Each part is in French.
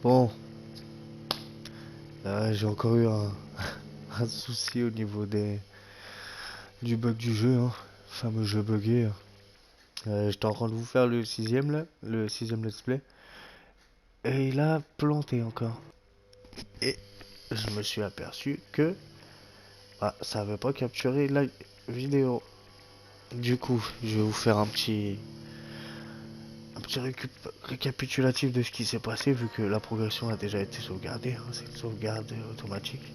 Bon, j'ai encore eu un, un souci au niveau du bug du jeu, hein. Le fameux jeu bugué. J'étais en train de vous faire le sixième là, le sixième let's play. Et il a planté encore. Et je me suis aperçu que ça avait pas capturé la vidéo. Du coup, je vais vous faire un petit récapitulatif de ce qui s'est passé vu que la progression a déjà été sauvegardée, hein. C'est une sauvegarde automatique.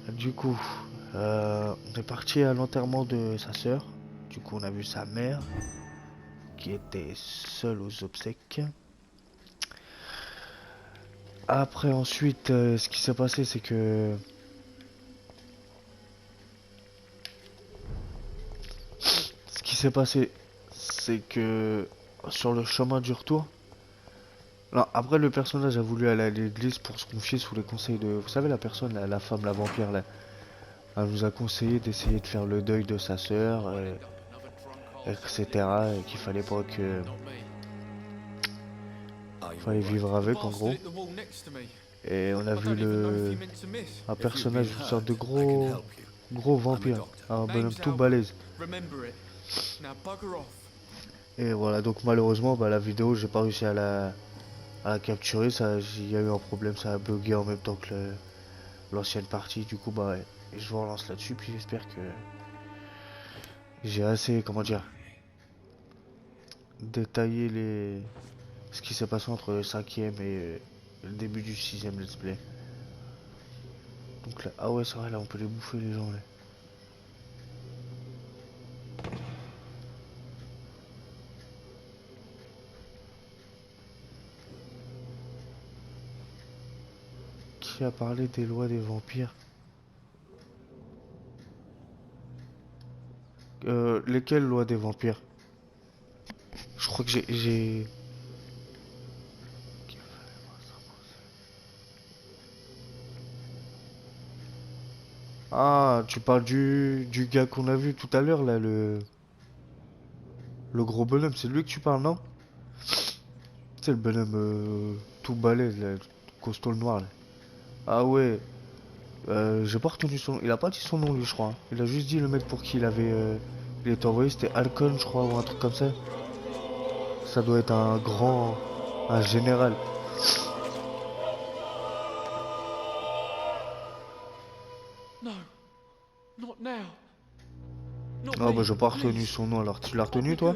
Du coup, on est parti à l'enterrement de sa sœur. Du coup, on a vu sa mère qui était seule aux obsèques. Après, ensuite, ce qui s'est passé, c'est que sur le chemin du retour, non, après le personnage a voulu aller à l'église pour se confier sous les conseils de, vous savez, la personne, la femme, la vampire là. Elle nous a conseillé d'essayer de faire le deuil de sa sœur, etc. Et qu'il fallait pas que, fallait vivre avec en gros. Et on a vu un personnage, une sorte de gros vampire, un bonhomme tout balèze. Et voilà, donc malheureusement, la vidéo, j'ai pas réussi à la capturer. Il y a eu un problème, ça a bugué en même temps que l'ancienne partie. Du coup, ouais, je vous relance là-dessus, puis j'espère que j'ai assez, comment dire, détaillé ce qui s'est passé entre le cinquième et le début du sixième let's play. Donc là, ah ouais, c'est vrai, là, on peut les bouffer les gens là. Qui a parlé des lois des vampires? Lesquelles lois des vampires? Je crois que j'ai... Ah, tu parles du gars qu'on a vu tout à l'heure, là, le gros bonhomme, c'est lui que tu parles, non? C'est le bonhomme tout balèze, là, costaud le noir, là. Ah ouais, j'ai pas retenu son nom. Il a pas dit son nom, lui, je crois, hein. Il a juste dit le mec pour qui il était envoyé, c'était Alcon, je crois, ou un truc comme ça. Ça doit être un général. Ah bah j'ai pas retenu son nom, alors tu l'as retenu, toi?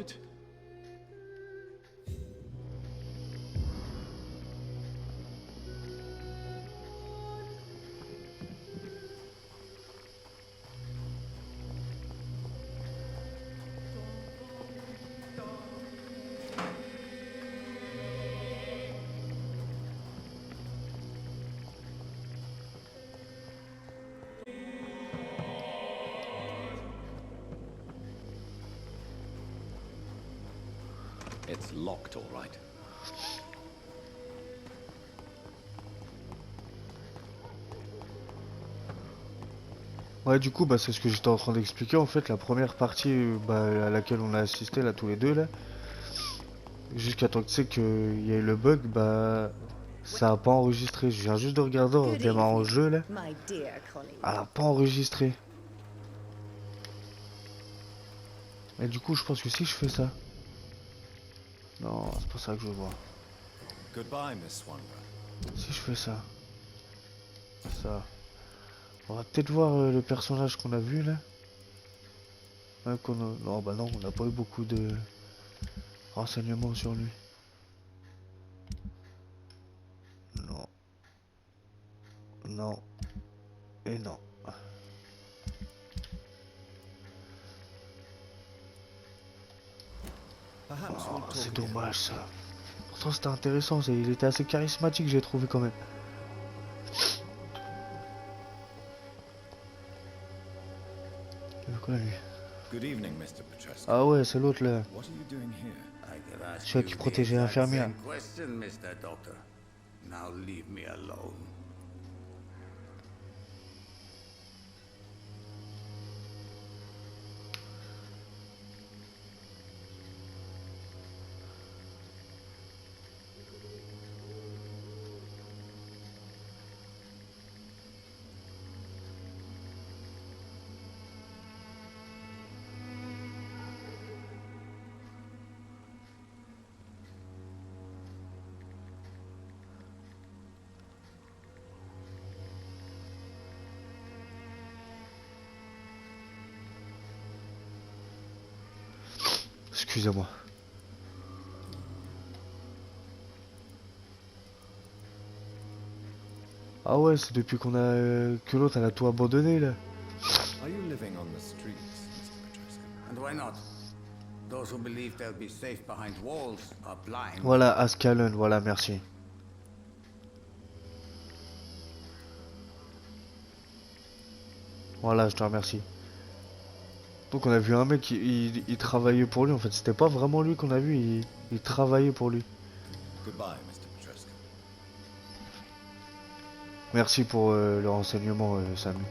It's locked, all right. Ouais, du coup, c'est ce que j'étais en train d'expliquer. En fait, la première partie à laquelle on a assisté, là, tous les deux, là, jusqu'à temps que tu sais qu'il y ait le bug, ça a pas enregistré. Je viens juste de regarder en démarrant le jeu, là. Elle a pas enregistré. Et du coup, je pense que si je fais ça... Non, c'est pas ça que je vois. Goodbye, Miss Swanborough. Si je fais ça... Ça... On va peut-être voir le personnage qu'on a vu, là. Ouais, non, non, on n'a pas eu beaucoup de renseignements sur lui. Non. Non. Et non. Oh, c'est dommage ça. Pourtant c'était intéressant, il était assez charismatique, j'ai trouvé quand même. Il veut quoi lui? Ah ouais, c'est l'autre là. Celui qui protégeait l'infirmière. excusez-moi. Ah ouais, c'est depuis qu'on a que l'autre elle a tout abandonné là. Are you living on the streets, Mr. Petrescu? And why not? Those who believe they'll be safe behind walls are blind. Voilà, Ascalon, voilà, merci. Voilà, je te remercie. Donc on a vu un mec, il travaillait pour lui en fait. C'était pas vraiment lui qu'on a vu, il travaillait pour lui. Goodbye, Mr. Petrescu. Merci pour le renseignement, Samy.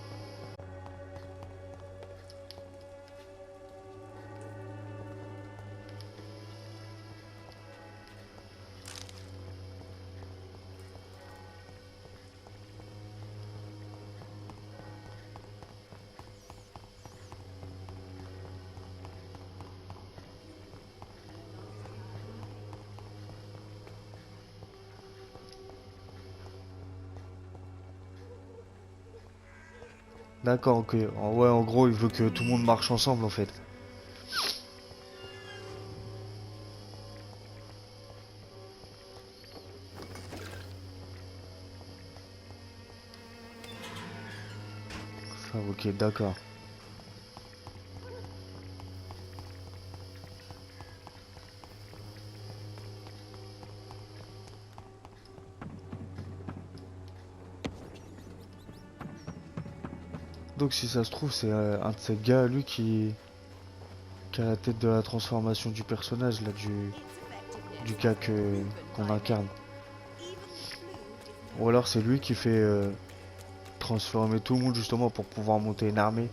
D'accord, ok. Ouais, en gros, il veut que tout le monde marche ensemble en fait. Ah, ok, d'accord. Donc si ça se trouve, c'est un de ces gars, lui, qui a la tête de la transformation du personnage, là, du gars qu'on incarne. Ou alors c'est lui qui fait transformer tout le monde justement pour pouvoir monter une armée.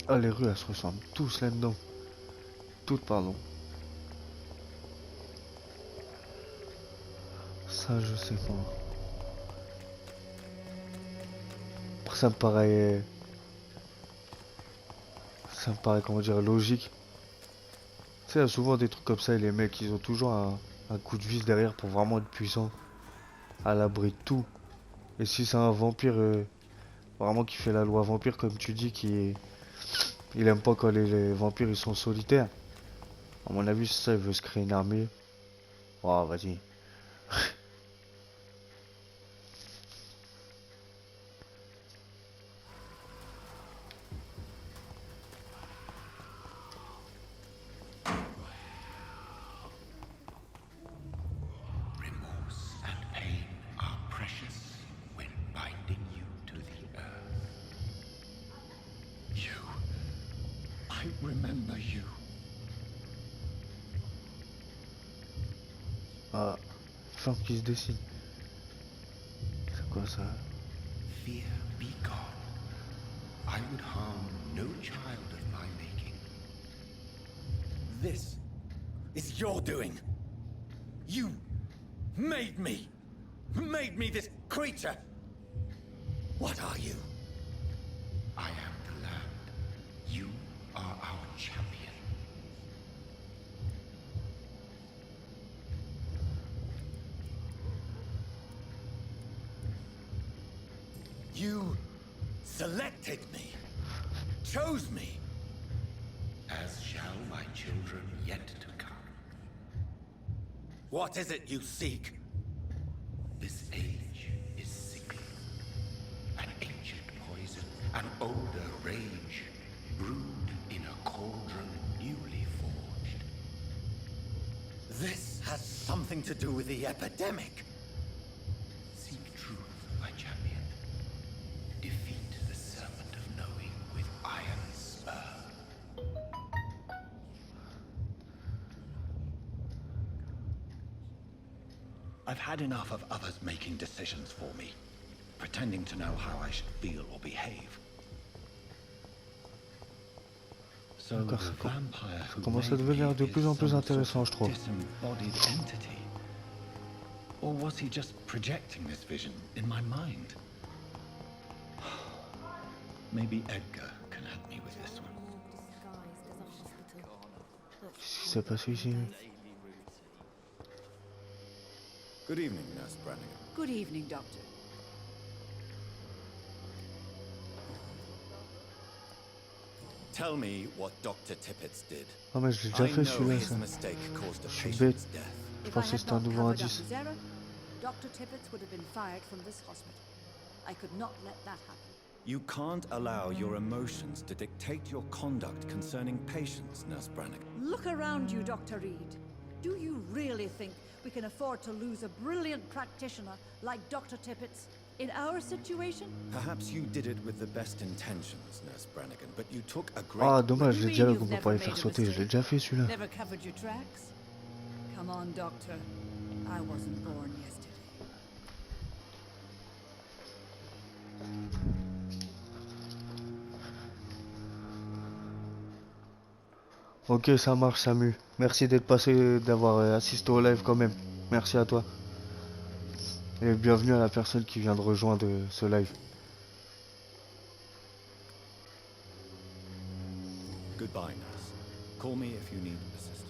Ah, les rues, elles se ressemblent tous là-dedans. Toutes, pardon. Ça, je sais pas. Après, ça me paraît... Ça me paraît, comment dire, logique. Tu sais, il y a souvent des trucs comme ça et les mecs, ils ont toujours un coup de vis derrière pour vraiment être puissant. À l'abri de tout. Et si c'est un vampire, vraiment qui fait la loi vampire, comme tu dis, il aime pas quand les vampires, ils sont solitaires. À mon avis, c'est ça, il veut se créer une armée. Oh, vas-y. Remorse and pain are precious when binding you to the earth. You. I remember you. Ah, femme qui se dessine. C'est quoi ça? Fear be gone. I would harm no child of my making. This is your doing. You made me this creature. What are you? I am the land. You are our champion. You selected me, chose me. As shall my children yet to come. What is it you seek? This age is sickly. An ancient poison, an older rage, brewed in a cauldron newly forged. This has something to do with the epidemic. Seek truth, my champion. Defeat the serpent of knowing with iron spur. I've had enough of others making decisions for me, pretending to know how I should feel or behave. So D'accord, the vampire ça who commence à made devenir me de plus is en plus some intéressant, sort je trouve. of disembodied entity. Or was he just projecting this vision in my mind? Maybe Edgar can help me with this one. Qu'est-ce qui s'est passé ici? Good evening, Nurse Brannigan. Good evening, Doctor. Tell me what Dr. Tippett did. Ah mais je l'ai déjà I fait know celui-là his ça. mistake caused a Je suis bête. patient's death. Je If I pensais que had c'était un not nouveau covered up indice. his error, Dr. Tippett would have been fired from this hospital. I could not let that happen. You can't allow your emotions to dictate your conduct concerning patients, Nurse Brannigan. Look around you, Dr. Reed. Do you really think we can afford to lose a brilliant practitioner like Dr. Tippett's in our situation? Perhaps you did it with the best intentions, Nurse Brannigan, but you took a great... Ah dommage, You j'ai mean déjà you've qu'on peut never pas les made faire a sauter, je l'ai mistake? déjà fait celui-là. Never covered your tracks? Come on, Doctor. I wasn't born yesterday. Ok, ça marche Samu. Merci d'être passé, d'avoir assisté au live quand même. Merci à toi. Et bienvenue à la personne qui vient de rejoindre ce live. Goodbye, nurse. Call me if you need assistance.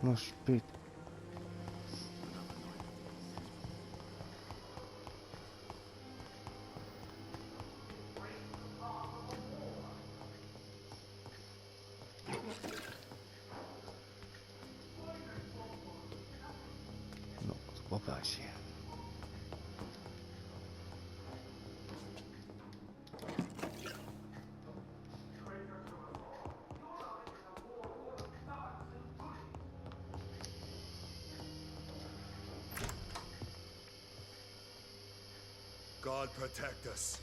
Non, je suis bête. Non, c'est pas par ici. God protect us.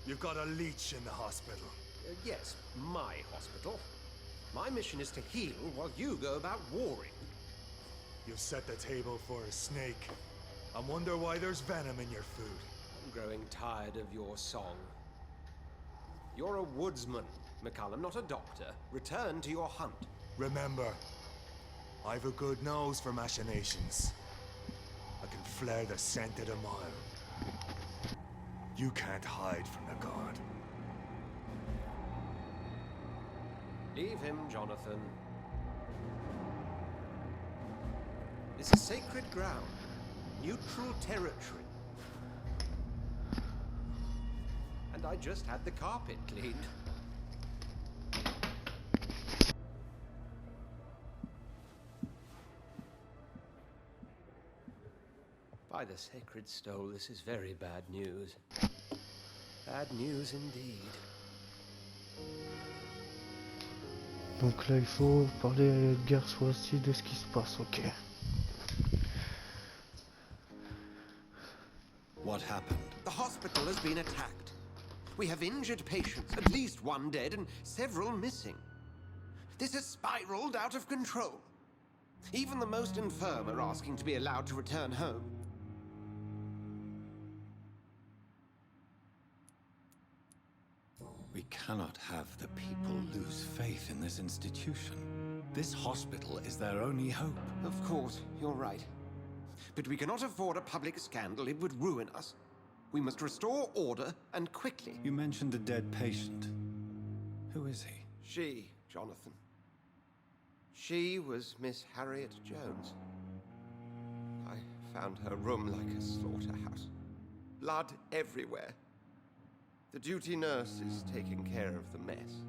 You've got a leech in the hospital. Yes, my hospital. My mission is to heal while you go about warring. You've set the table for a snake. I wonder why there's venom in your food. I'm growing tired of your song. You're a woodsman, McCallum, not a doctor. Return to your hunt. Remember, I've a good nose for machinations. I can flare the scent at a mile. You can't hide from the guard. Leave him, Jonathan. This is sacred ground. Neutral territory. And I just had the carpet cleaned. By the sacred stole, this is very bad news. Bad news indeed. Donc là il faut parler à Edgar Swasti de ce qui se passe, ok. What happened? The hospital has been attacked. We have injured patients, at least one dead and several missing. This has spiraled out of control. Even the most infirm are asking to be allowed to return home. We cannot have the people lose faith in this institution. This hospital is their only hope. Of course, you're right. But we cannot afford a public scandal. It would ruin us. We must restore order, and quickly. You mentioned a dead patient. Who is he? She, Jonathan. She was Miss Harriet Jones. I found her room like a slaughterhouse. Blood everywhere. The duty nurse is taking care of the mess.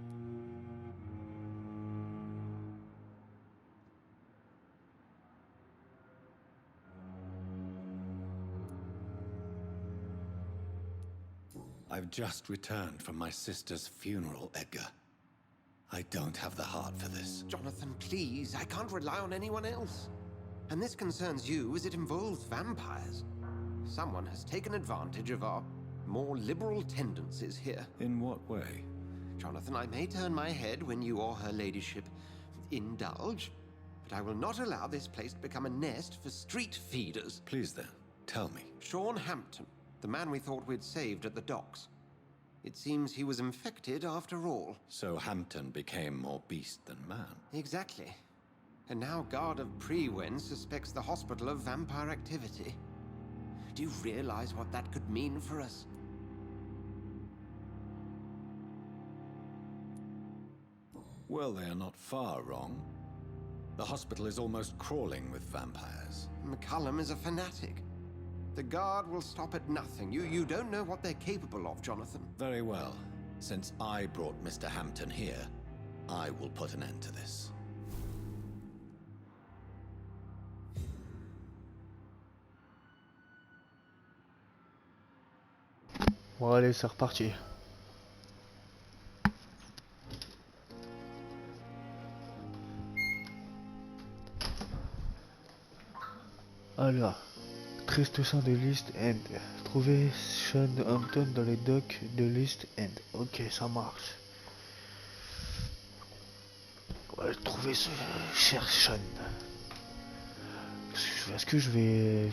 I've just returned from my sister's funeral, Edgar. I don't have the heart for this. Jonathan, please, I can't rely on anyone else. And this concerns you as it involves vampires. Someone has taken advantage of our more liberal tendencies here. In what way? Jonathan, I may turn my head when you or her ladyship indulge, but I will not allow this place to become a nest for street feeders. Please then, tell me. Sean Hampton, the man we thought we'd saved at the docks. It seems he was infected after all. So Hampton became more beast than man. Exactly. And now Guard of Prewen suspects the hospital of vampire activity. Do you realize what that could mean for us? Well, they are not far wrong. The hospital is almost crawling with vampires. McCullum is a fanatic. The guard will stop at nothing. You don't know what they're capable of, Jonathan. Very well. Since I brought Mr. Hampton here, I will put an end to this. Bon allez, c'est reparti. Alors, triste sein de List End. Trouver Sean Hampton dans les docks de List End. Ok, ça marche. On va trouver ce cher Sean. Est-ce que je vais...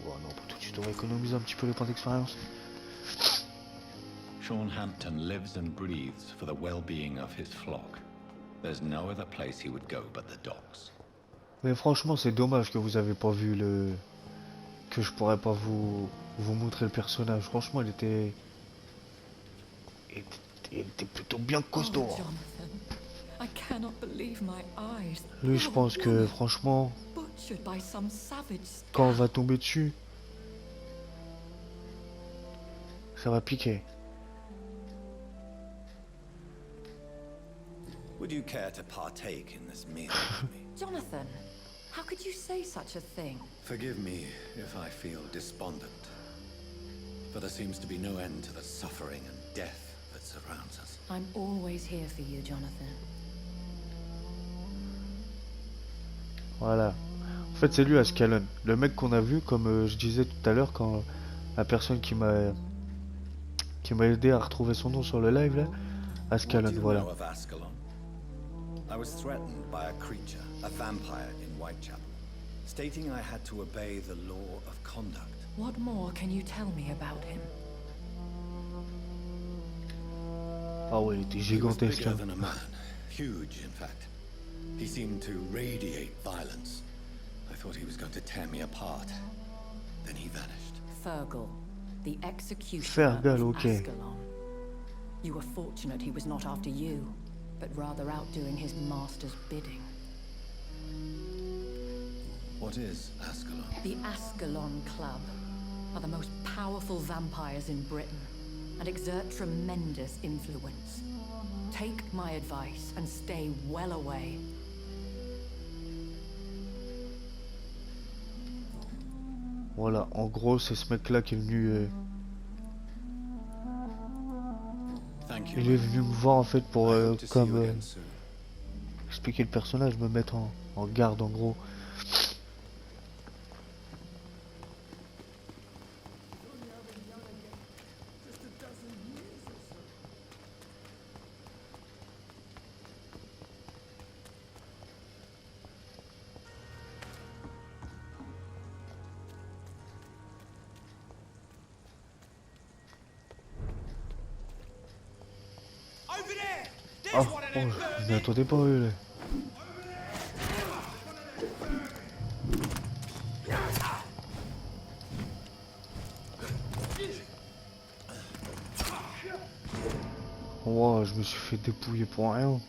Oh non, pas tout de suite, on va économiser un petit peu les points d'expérience. Sean Hampton lives and breathes for the well-being of his flock. There's no other place he would go but the docks. Mais franchement, c'est dommage que vous avez pas vu le... Que je pourrais pas vous montrer le personnage. Franchement, il était plutôt bien costaud. Oh, Jonathan, I cannot believe my eyes. Lui, je pense que franchement, Butchered by some savage quand on va tomber dessus, ça va piquer. Would you care to partake in this meal with me? Jonathan, how could you say such a thing? Forgive me if I feel despondent, for there seems to be no end to the suffering and death that surrounds us. I'm always here for you, Jonathan. Voilà. En fait, c'est lui, Ascalon. Le mec qu'on a vu, comme je disais tout à l'heure, quand la personne qui m'a aidé à retrouver son nom sur le live, là. Ascalon, What do you voilà. know of Ascalon? I was threatened by a creature, a vampire in Whitechapel, stating I had to obey the law of conduct. What more can you tell me about him? Ah ouais, il était He was gigantesque. bigger Hein. than a man, huge in fact. He seemed to radiate violence. I thought he was going to tear me apart. Then he vanished. Fergal, the executioner Fergal, of okay. Ascalon. You were fortunate he was not after you, but rather out doing his master's bidding. What is Ascalon? The Ascalon Club are the most powerful vampires in Britain and exert tremendous influence. Take my advice and stay well away. Voilà, en gros, c'est ce mec-là qui est venu... Thank you. il est venu me voir, en fait, pour, I hope to see comme... you again soon. expliquer le personnage, me mettre en garde, en gros. Oh, je m'y attendais pas, eux, là. Oh, je me suis fait dépouiller pour rien.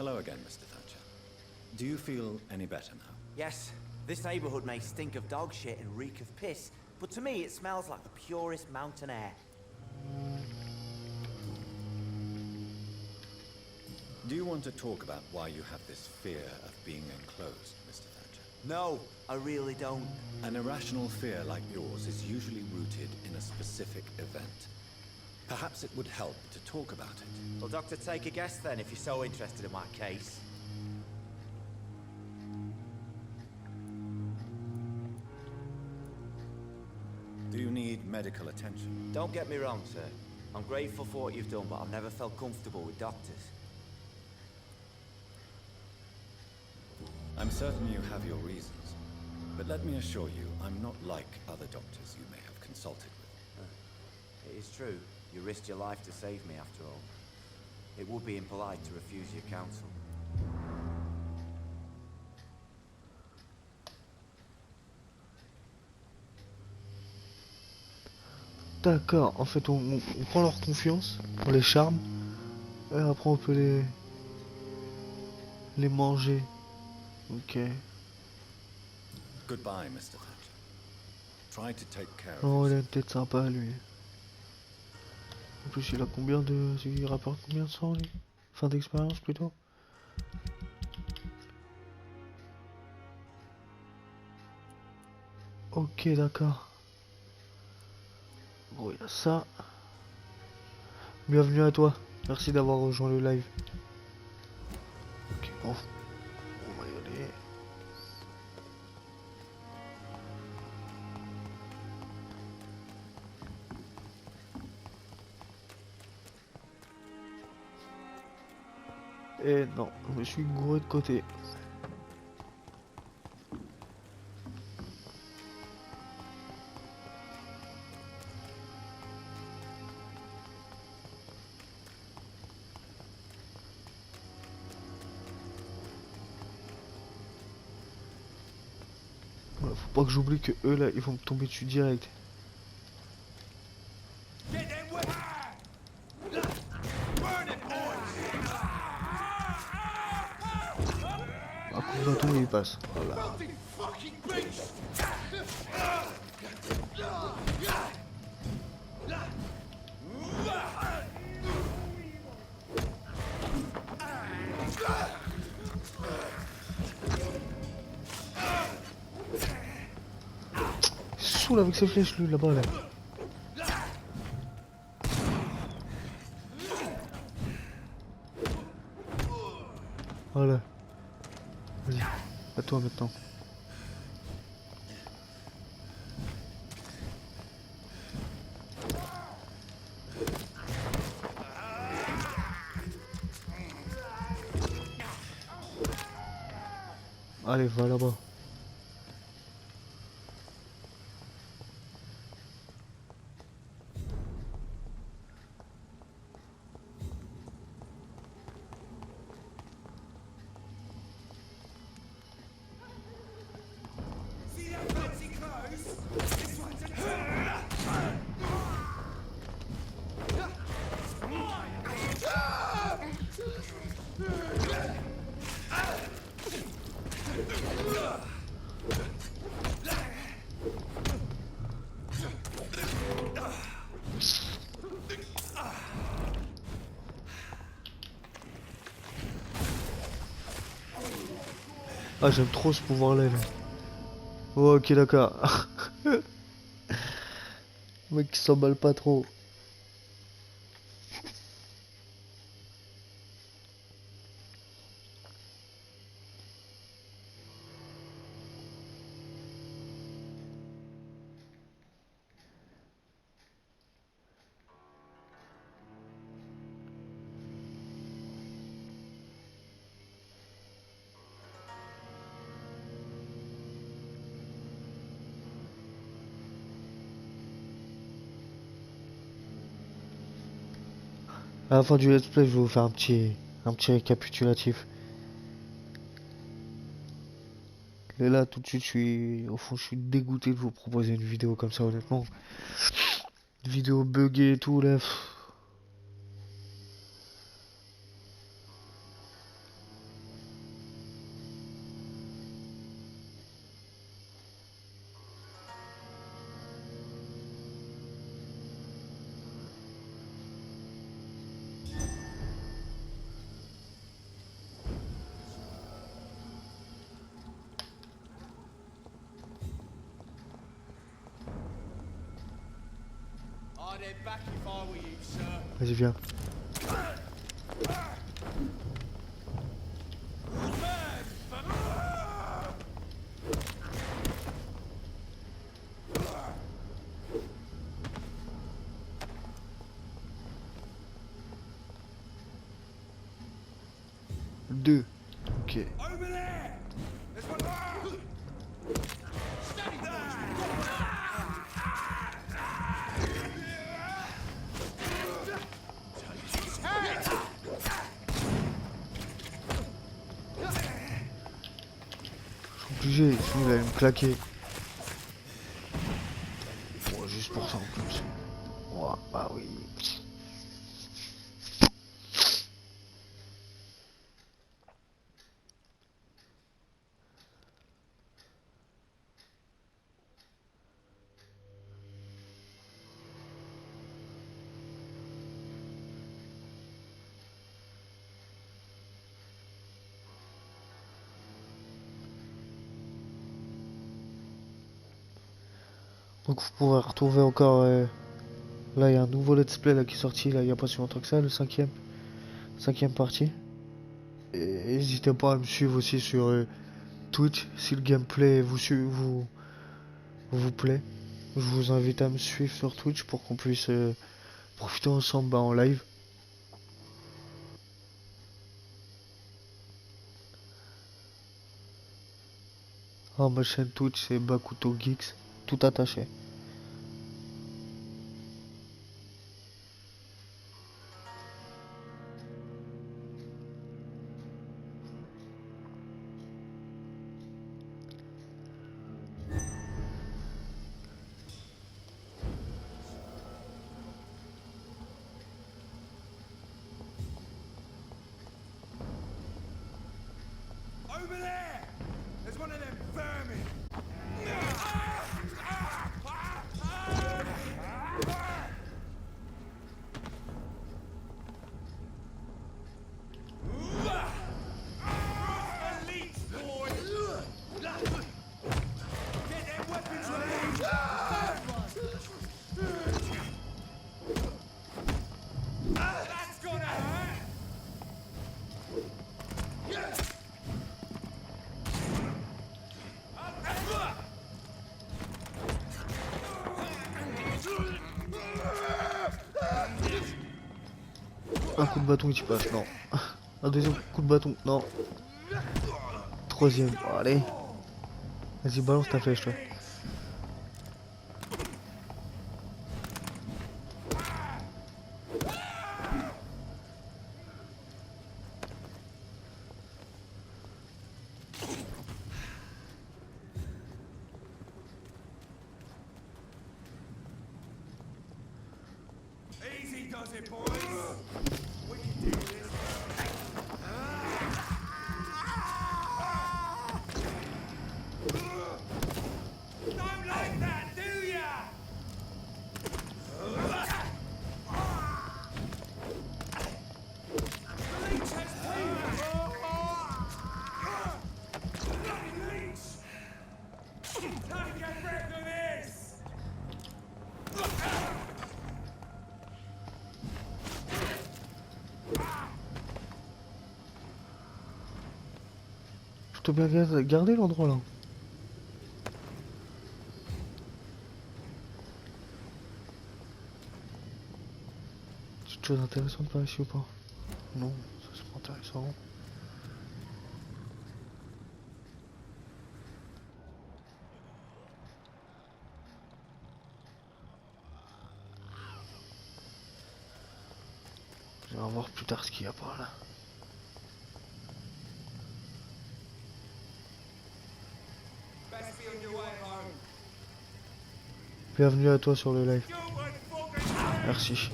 Hello again, Mr. Thatcher. Do you feel any better now? Yes, this neighborhood may stink of dog shit and reek of piss, but to me it smells like the purest mountain air. Do you want to talk about why you have this fear of being enclosed, Mr. Thatcher? No, I really don't. An irrational fear like yours is usually rooted in a specific event. Perhaps it would help to talk about it. Well, Doctor, take a guess then if you're so interested in my case. Do you need medical attention? Don't get me wrong, sir. I'm grateful for what you've done, but I've never felt comfortable with doctors. I'm certain you have your reasons, but let me assure you, I'm not like other doctors you may have consulted with. It is true. You risked your life to save me, after all. It would be impolite to refuse your counsel. D'accord, en fait on prend leur confiance, on les charme, et après on peut les manger. Ok. Goodbye, Mr. Thatcher. Try to take care of Oh, il a une yourself. tête sympa lui. En plus il a combien de... Il rapporte combien de sang lui? Fin d'expérience plutôt. Ok, d'accord. Bon, il y a ça. Bienvenue à toi. Merci d'avoir rejoint le live. Ok, bon. On va y aller. Et non, je me suis gouré de côté. Voilà, faut pas que j'oublie que eux là, ils vont me tomber dessus direct. Ah, coup de bâton, il passe. Voilà. Il se saoule avec ses flèches lui là-bas là. Voilà. Vas-y, à toi maintenant. Allez, va là-bas. Ah, j'aime trop ce pouvoir-là. Là. Oh, ok, d'accord. Le mec qui s'emballe pas trop. À la fin du let's play, je vais vous faire un petit récapitulatif. Et là, tout de suite, au fond, je suis dégoûté de vous proposer une vidéo comme ça, honnêtement. Une vidéo buggée et tout, là. Vas-y, viens. Deux. Ok. Obligé, sinon il allait me claquer. Oh, juste pour ça en plus. Oh, bah oui. Donc vous pourrez retrouver encore... là il y a un nouveau let's play là, qui est sorti là, il n'y a pas si longtemps que ça, le cinquième partie. Et n'hésitez pas à me suivre aussi sur Twitch si le gameplay vous plaît. Je vous invite à me suivre sur Twitch pour qu'on puisse profiter ensemble en live. Ah, ma chaîne Twitch c'est Bakuto Geeks, tout attaché. Over there! There's one of them vermin! Un coup de bâton qui passe, non. Un deuxième coup de bâton, non. Troisième, bon, allez. Vas-y, balance ta flèche, toi. Easy does it, boys! We can do this. Don't like that, do ya? The leech has failed! Leech! Time to get rid of this! Plutôt bien garder l'endroit là. Petite chose intéressante par ici ou pas? Non, ça c'est pas intéressant. On va voir plus tard ce qu'il y a par là. Bienvenue à toi sur le live. Merci. C'est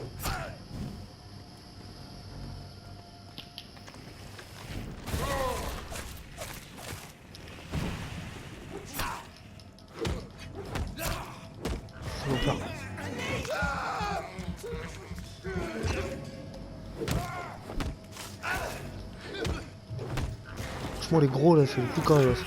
bon, pardon. Franchement les gros là c'est le plus coriace.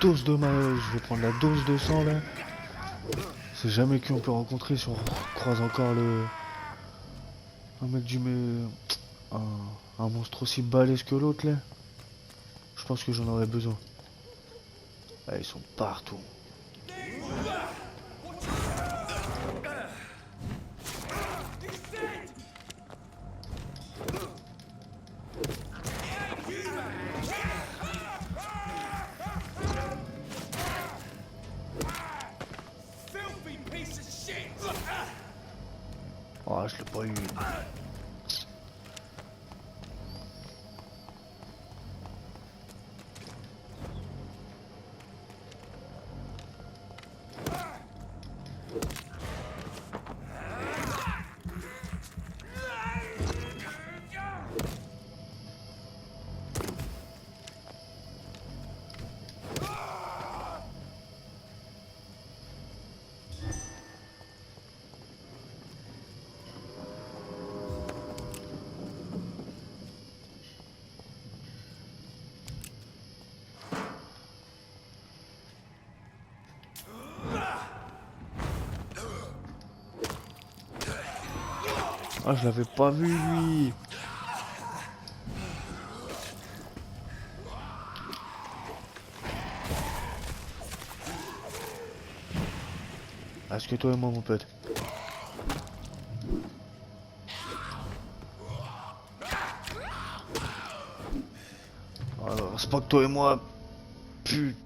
dose de je vais prendre la dose de sang là. C'est jamais qui on peut rencontrer si on croise encore un mec un monstre aussi balèze que l'autre là. Je pense que j'en aurais besoin. Ah, ils sont partout. Oh, je l'ai pas eu. Ah, je l'avais pas vu lui. Est-ce que toi et moi, mon pote? Alors, c'est pas que toi et moi. Putain.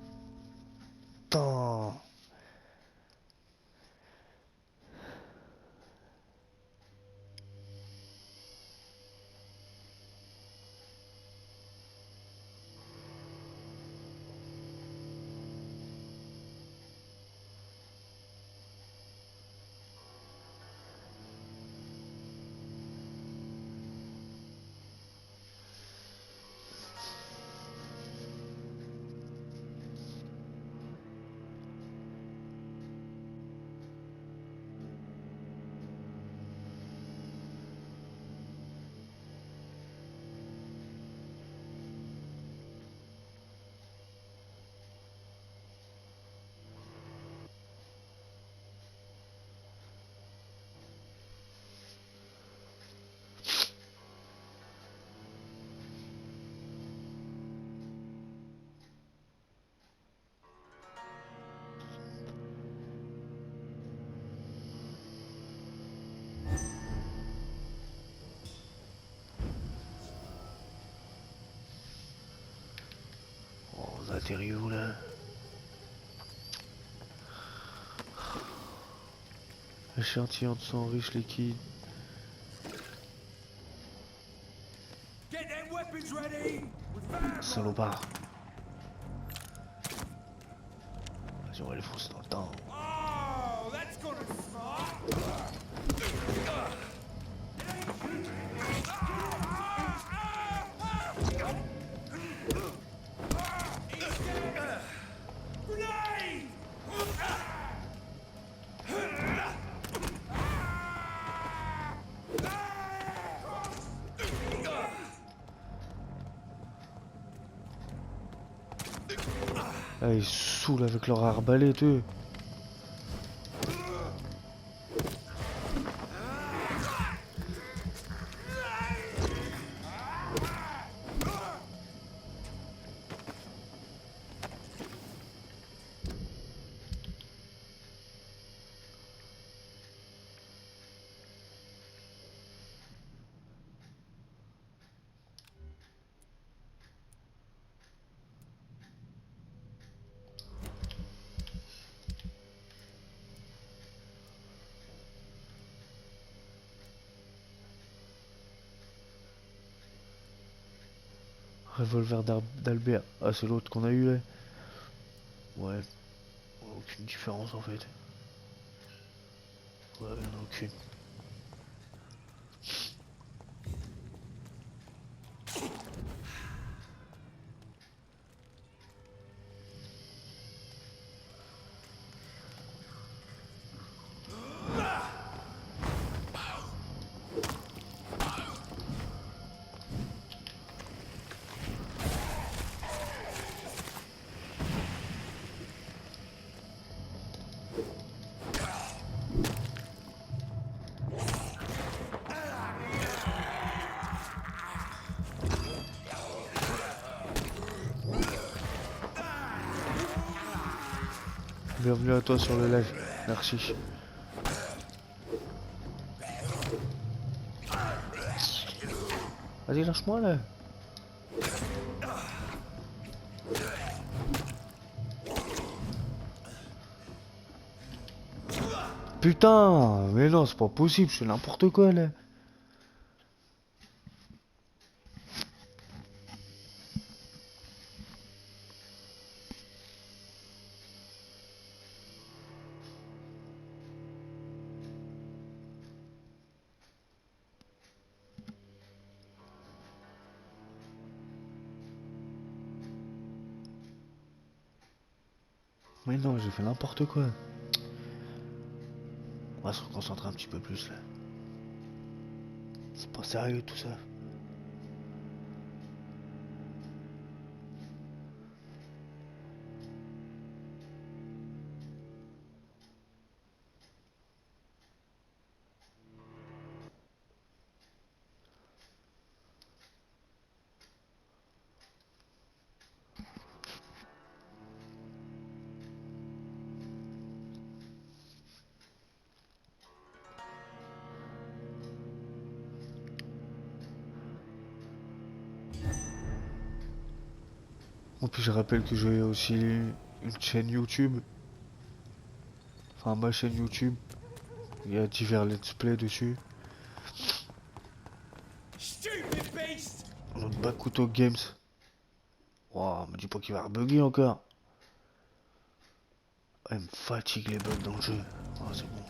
On atterrit où là? Échantillon de sang riche liquide. Salopard. Vas-y, on va les foncer dans le temps. Ah, ils saoulent avec leur arbalète, eux. Revolver d'Albert. Ah, c'est l'autre qu'on a eu là. Ouais. Aucune différence en fait. Ouais, il n'y en a aucune. Bienvenue à toi sur le live. Merci. Vas-y, lâche-moi là. Putain, mais non, c'est pas possible, je fais n'importe quoi là. Mais non, j'ai fait n'importe quoi. On va se reconcentrer un petit peu plus là. C'est pas sérieux tout ça. En plus, je rappelle que j'ai aussi une chaîne YouTube. Enfin, ma chaîne YouTube. Il y a divers let's play dessus. Notre Bakuto Games. Waouh, me dis pas qu'il va rebugger encore. Ah, il me fatigue les bugs dans le jeu. Oh, c'est bon.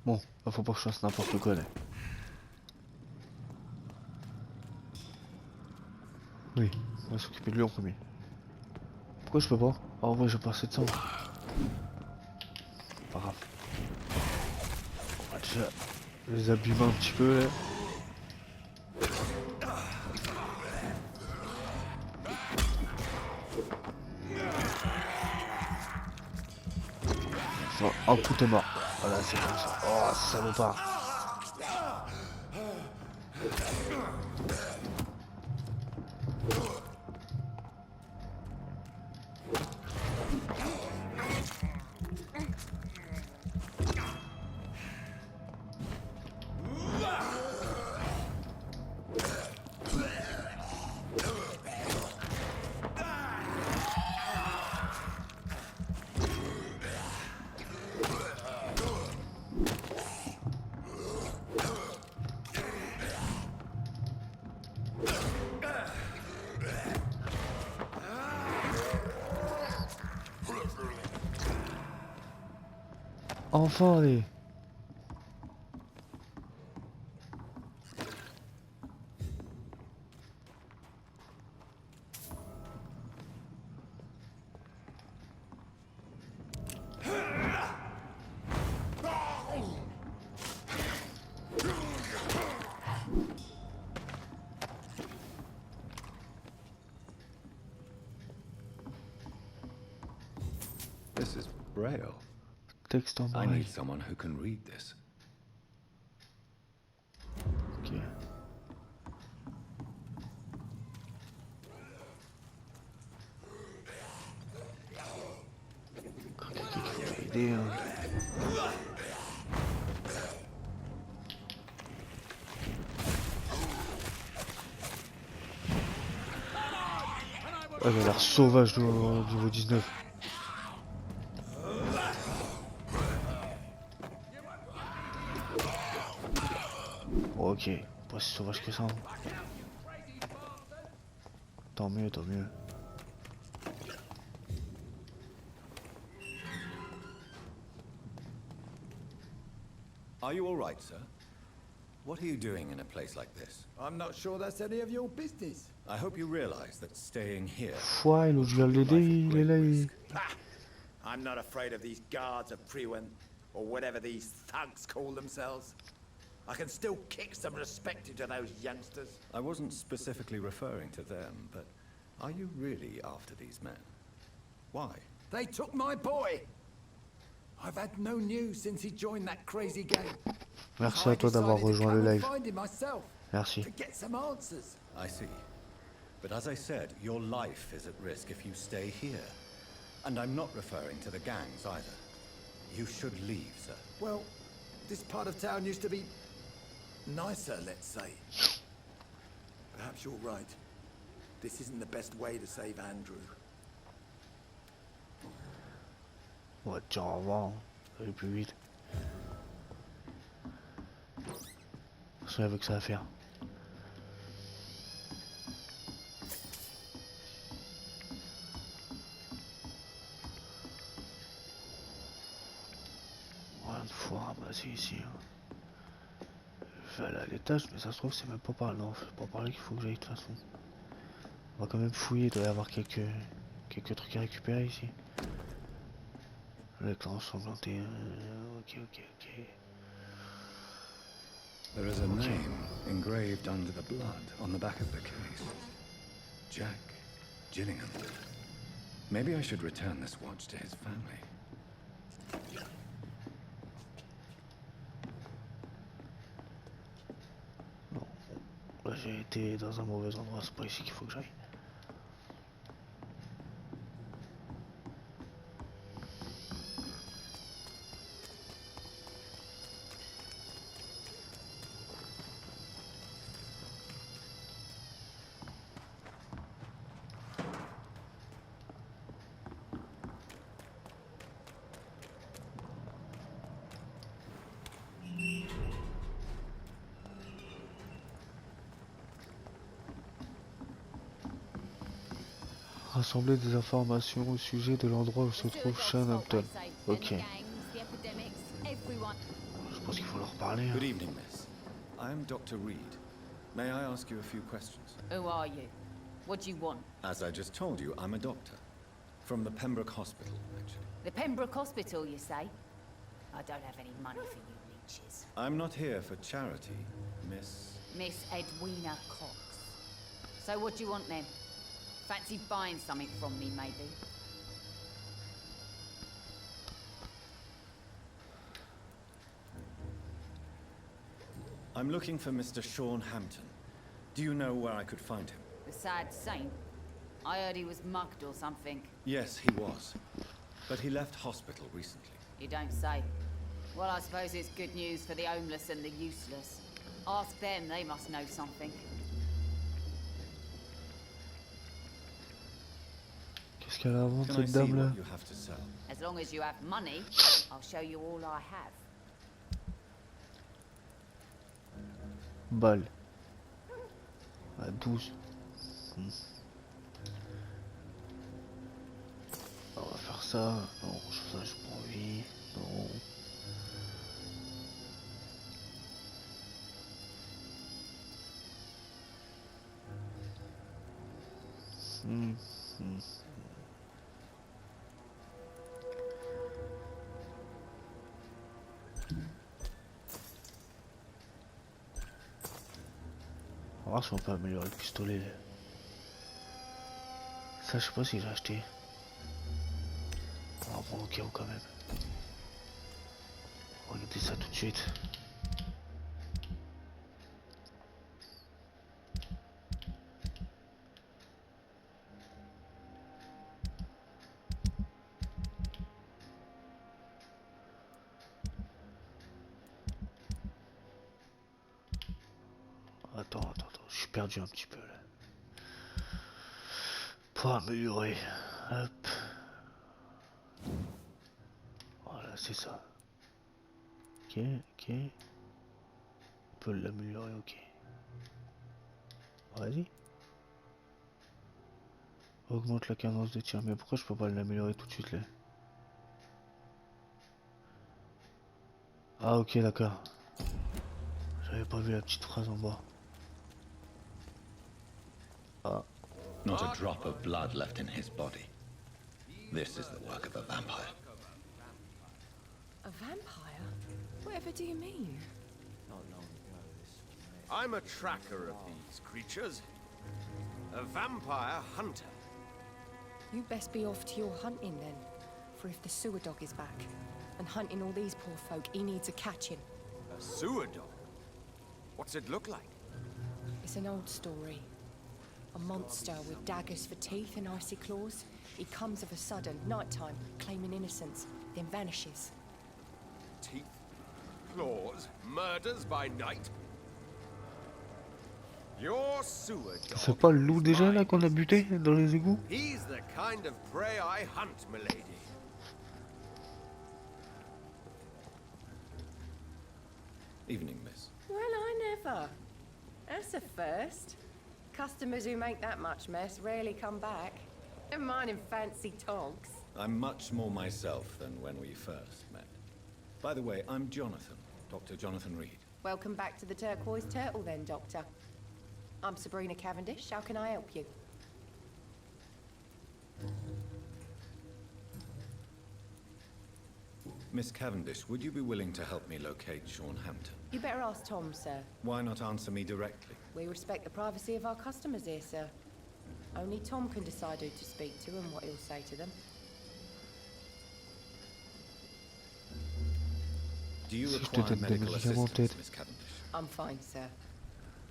Bon, là, faut pas que je fasse n'importe quoi là. Oui, on va s'occuper de lui en premier. Pourquoi je peux pas? Ah ouais, j'ai pas assez de sang. Pas grave. On va déjà les abîmer un petit peu là. Enfin, un coup t'es mort. Voilà, c'est comme ça. Oh, salopard. Enfin, allez. This is Braille. Texte en I braille. need someone who can read this. Ok. Quelqu'un qui va aider, hein. Ah, il a l'air sauvage au niveau 19. Ok, pas si sauvage que ça. Hein. Tant mieux, tant mieux. Are you all right, sir? What are you doing in a place like this? I'm not sure that's any of your business. I hope you realize that staying here... Foi, l'autre vient l'aider, il est là, il... Ha! I'm not afraid of these guards of Priwen, or whatever these thugs call themselves. I can still kick some respect into those youngsters. I wasn't specifically referring to them, but are you really after these men? Why? They took my boy! I've had no news since he joined that crazy gang. Merci à toi d'avoir rejoint le live. Myself, Merci. to get some answers. I see. But as I said, your life is at risk if you stay here. And I'm not referring to the gangs either. You should leave, sir. Well, this part of town used to be nicer, let's say. Perhaps you're right. This isn't the best way to save Andrew. On va te dire au revoir, ça va aller plus vite. Je savais que ça à faire. Rien de fou ramasser ici. Je vais aller à l'étage, mais ça se trouve c'est même pas par là. Non, c'est pas par là qu'il faut que j'aille de toute façon. On va quand même fouiller, il doit y avoir quelques trucs à récupérer ici. L'écran ensanglanté. Ok. There is a name engraved under the blood on the back of the case. Jack Gillingham. Maybe I should return this watch to his family. Bon, là j'ai été dans un mauvais endroit, c'est pas ici qu'il faut que j'aille. Rassembler des informations au sujet de l'endroit où se trouve Sean Hampton. Ok. Je pense qu'il faut leur parler. Good evening, miss. I am Dr. Reed. May I ask you a few questions? Who are you? What do you want? As I just told you, I'm a doctor. From the Pembroke Hospital, actually. The Pembroke Hospital, you say? I don't have any money for you leeches. I'm not here for charity, miss. Miss Edwina Cox. So what do you want then? Fancy buying something from me, maybe? I'm looking for Mr. Sean Hampton. Do you know where I could find him? The sad saint? I heard he was mugged or something. Yes, he was. But he left hospital recently. You don't say. Well, I suppose it's good news for the homeless and the useless. Ask them, they must know something. Qu'est-ce qu'elle a à vendre Can I cette see dame là? what you have to sell? As long as you have money, I'll show you all I have. Balle. À 12. On va faire ça. Non, ça j'ai pas envie. Non. On va voir si on peut améliorer le pistolet. Ça, je sais pas si j'ai acheté. On va en prendre au cas où quand même. Regardez ça tout de suite. Attends, je suis perdu un petit peu là. Pour améliorer. Hop. Voilà, c'est ça. Ok. On peut l'améliorer, ok. Vas-y. Augmente la cadence de tir. Mais pourquoi je peux pas l'améliorer tout de suite là? Ah ok, d'accord. J'avais pas vu la petite phrase en bas. Ah. Not a drop of blood left in his body. This is the work of a vampire. A vampire? Whatever do you mean? I'm a tracker of these creatures. A vampire hunter. You best be off to your hunting then. For if the sewer dog is back, and hunting all these poor folk, he needs a catching. A sewer dog? What's it look like? It's an old story. A monster with daggers for teeth and icy claws. He comes of a sudden, nighttime, claiming innocence, then vanishes. Teeth, claws, murders by night. Your sewer dog. C'est pas le loup déjà là qu'on a buté dans les égouts? He's the kind of prey I hunt, milady. Evening, miss. Well, I never. That's a first. Customers who make that much mess rarely come back. Never mind in fancy togs. I'm much more myself than when we first met. By the way, I'm Jonathan, Dr. Jonathan Reed. Welcome back to the Turquoise Turtle then, Doctor. I'm Sabrina Cavendish. How can I help you? Miss Cavendish, would you be willing to help me locate Sean Hampton? You better ask Tom, sir. Why not answer me directly? We respect the privacy of our customers here, sir. Only Tom can decide who to speak to and what he'll say to them. Do you Si je te require donne des medical médicaments, assistance, peut-être. Miss Cavendish? I'm fine, sir.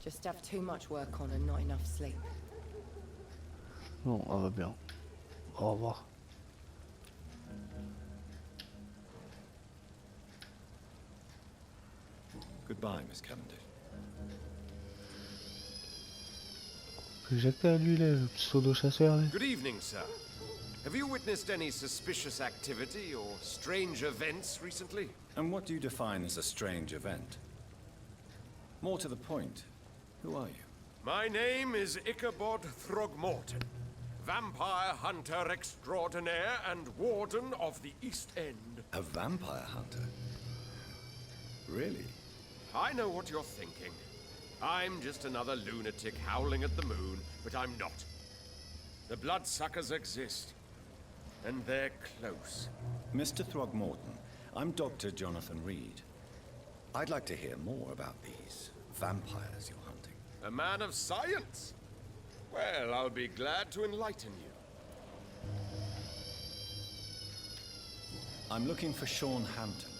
Just have too much work on and not enough sleep. Non, on va bien. Au revoir. Goodbye, Miss Cavendish. J'ai à lui là, le pseudo chasseur là. Good evening, sir. Have you witnessed any suspicious activity or strange events recently? And what do you define as a strange event? More to the point, who are you? My name is Ichabod Throgmorton, vampire hunter extraordinaire and warden of the East End. A vampire hunter? Really? I know what you're thinking. I'm just another lunatic howling at the moon, but I'm not. The bloodsuckers exist, and they're close. Mr. Throgmorton, I'm Dr. Jonathan Reed. I'd like to hear more about these vampires you're hunting. A man of science? Well, I'll be glad to enlighten you. I'm looking for Sean Hampton.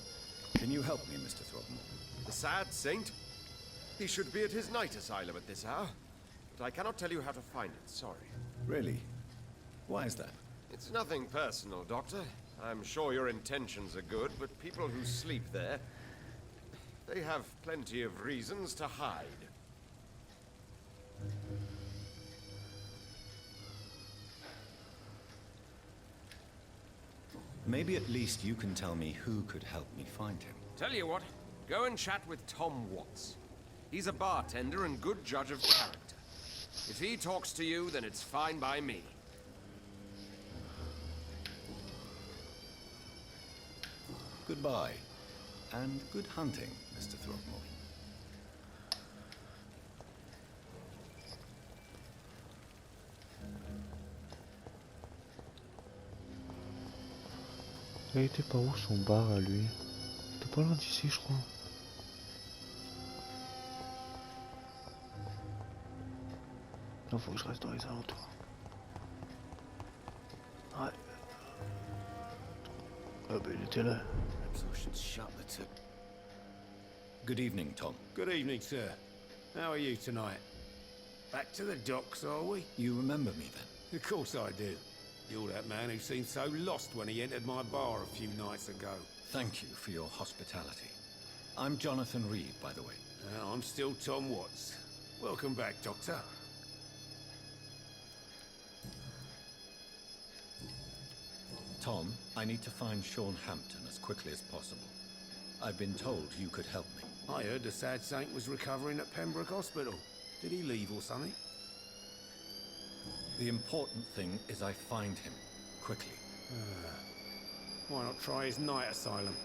Can you help me, Mr. Throgmorton? The sad saint? He should be at his night asylum at this hour, but I cannot tell you how to find it, sorry. Really? Why is that? It's nothing personal, Doctor. I'm sure your intentions are good, but people who sleep there, they have plenty of reasons to hide. Maybe at least you can tell me who could help me find him. Tell you what, go and chat with Tom Watts. He's a bartender and good judge of character. If he talks to you, then it's fine by me. Goodbye, and good hunting, Mr. Throgmorton. Il était par où son bar à lui? C'était pas loin d'ici, je crois. Non, faut que je reste dans les alentours. Ouais. Ah bah il était là. Good evening, Tom. Good evening, sir. How are you tonight? Back to the docks, are we? You remember me then? Of course I do. You're that man who seemed so lost when he entered my bar a few nights ago. Thank you for your hospitality. I'm Jonathan Reed, by the way. I'm still Tom Watts. Welcome back, Doctor. Tom, I need to find Sean Hampton as quickly as possible. I've been told you could help me. I heard the sad saint was recovering at Pembroke Hospital. Did he leave or something? The important thing is I find him, quickly. Why not try his night asylum?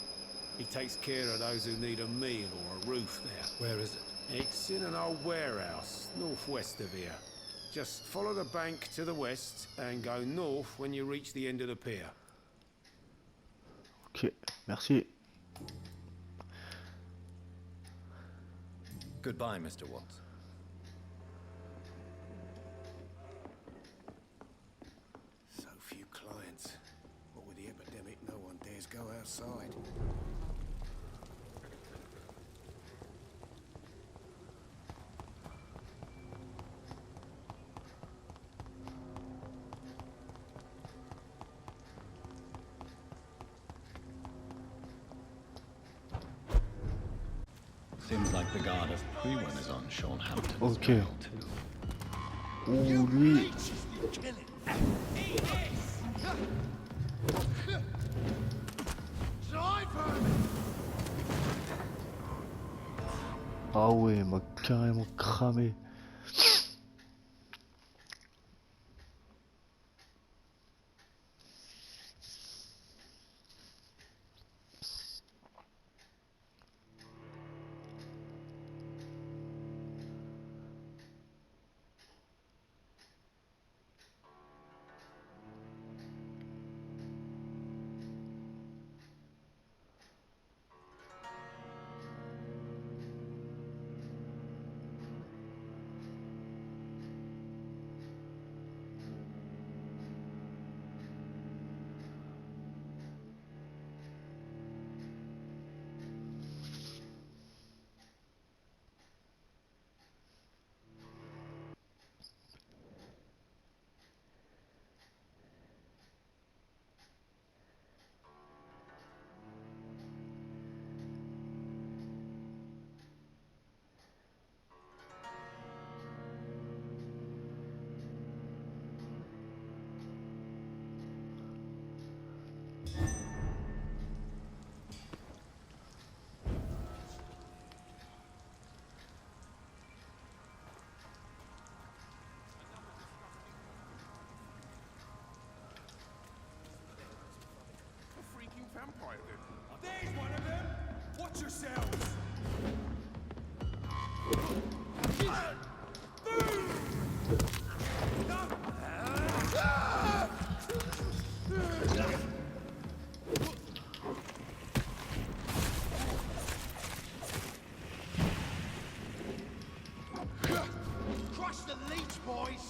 He takes care of those who need a meal or a roof there. Where is it? It's in an old warehouse, northwest of here. Just follow the bank to the west and go north when you reach the end of the pier. Ok, merci. Goodbye, Mr. Watts. So few clients. What with the epidemic, no one dares go outside. Seems like the guard of Prewen is on Sean Hampton's Ok. trail too. Ouh, lui. Ah ouais, il m'a carrément cramé. Vampire then. There's one of them! Watch yourselves! Crush the leech, boys!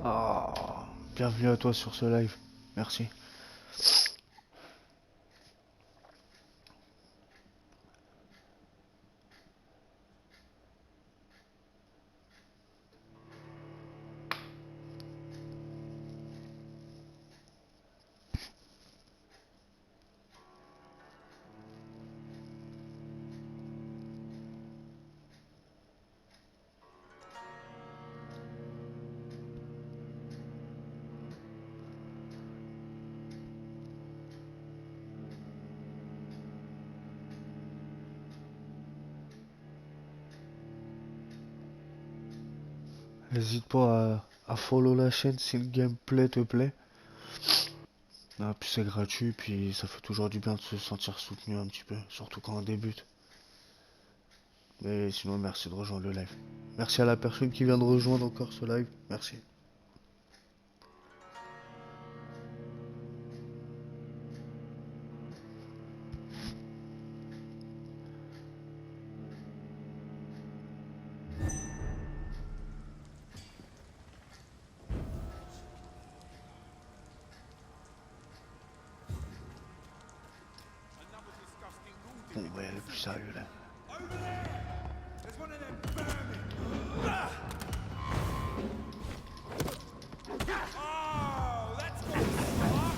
Ah, bienvenue à toi sur ce live. Merci. N'hésite pas à follow la chaîne si le gameplay te plaît. Ah, puis c'est gratuit, puis ça fait toujours du bien de se sentir soutenu un petit peu, surtout quand on débute. Mais sinon, merci de rejoindre le live. Merci à la personne qui vient de rejoindre encore ce live. Merci. Bon, ouais, elle est plus sérieux là. There's one of them vermin! Oh, that's got smart!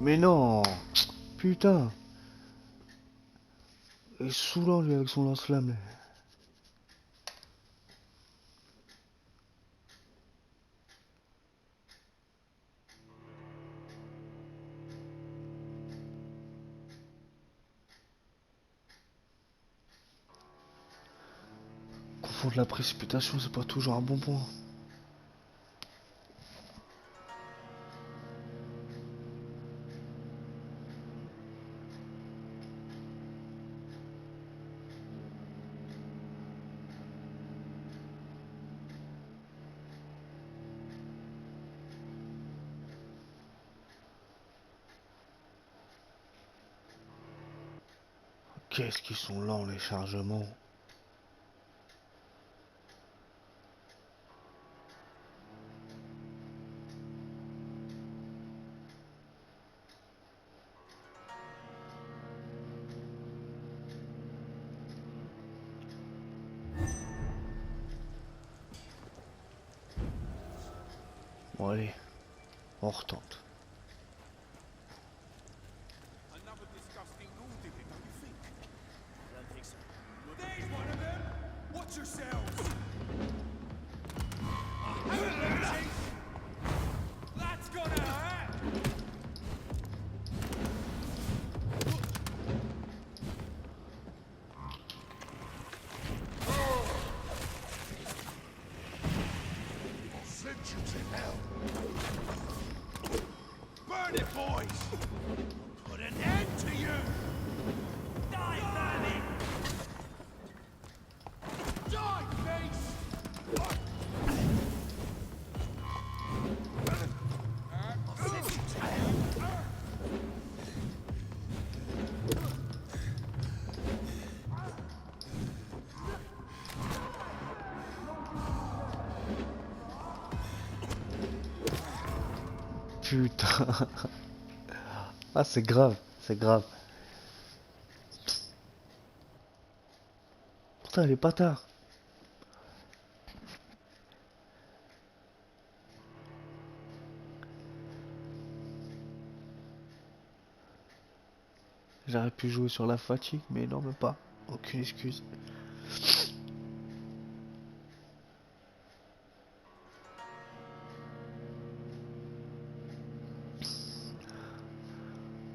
Mais non. Putain. Il est saoulant lui avec son lance-flamme. Là. Confondre la précipitation, c'est pas toujours un bon point. Qu'est-ce qu'ils sont lents les chargements. Bon allez, on retente. Burn it, boys! Put an end to you! Die, vermin! Die, face! Putain. Ah c'est grave, c'est grave. Putain elle est pas tard. J'aurais pu jouer sur la fatigue, mais non même pas. Aucune excuse.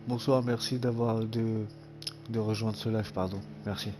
Bonsoir, merci d'avoir de rejoindre ce live, pardon. Merci.